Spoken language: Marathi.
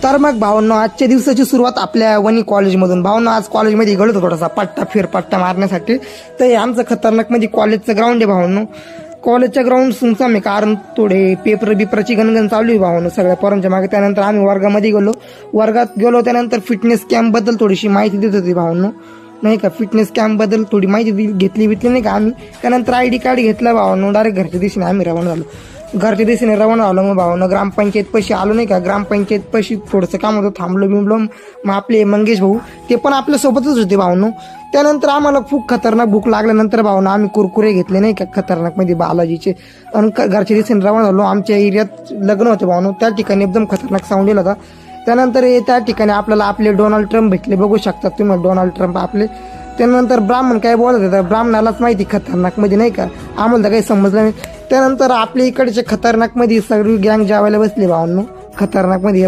तर मग भावांनो, आजच्या दिवसाची सुरुवात आपल्या वणी कॉलेजमधून. भावांनो, आज कॉलेजमध्ये गेलो होतो थोडासा फेरपट्टा मारण्यासाठी. तर हे आमचं खतरनाक म्हणजे कॉलेजचं ग्राउंड आहे भावांनो. कॉलेजच्या ग्राउंड सुनसाम आहे, कारण थोडे बिपराची गणगण चालू आहे भावांनो सगळ्या पोरांच्या मागे. त्यानंतर आम्ही वर्गात गेलो त्यानंतर फिटनेस कॅम्प बद्दल थोडीशी माहिती देत होती भावांनो, नाही का. फिटनेस कॅम्प बद्दल थोडी माहिती घेतली नाही का आम्ही. त्यानंतर ID कार्ड घेतला भावांनो, डायरेक्ट घरच्या दिशेने आम्ही रवाना झालो. मग भावांनो ग्रामपंचायत पैसे आलो, नाही का. ग्रामपंचायत पैसे थोडंसं काम होतं, थांबलो. मग आपले मंगेश भाऊ ते पण आपल्या सोबतच होते भावांनो. त्यानंतर आम्हाला खूप खतरनाक भूक लागल्यानंतर भावांनो आम्ही कुरकुरे घेतले, नाही का, खतरनाक मध्ये बालाजीचे. आणि घरच्या दिशेने रवाना झालो. आमच्या एरियात लग्न होते भावांनो, त्या ठिकाणी एकदम खतरनाक साऊंड येला होता. त्यानंतर त्या ठिकाणी आपल्याला आपले डोनाल्ड ट्रम्प भेटले, बघू शकतात तुम्ही डोनाल्ड ट्रम्प आपले. त्यानंतर ब्राह्मण काय बोलत होता, ब्राह्मणालाच माहिती खतरनाक मध्ये, नाही का. आम्हाला तर काही समजलं नाही. त्यानंतर आपल्या इकडचे खतरनाक मध्ये सगळी गँग जेवायला बसली भावांनो खतरनाक मध्ये.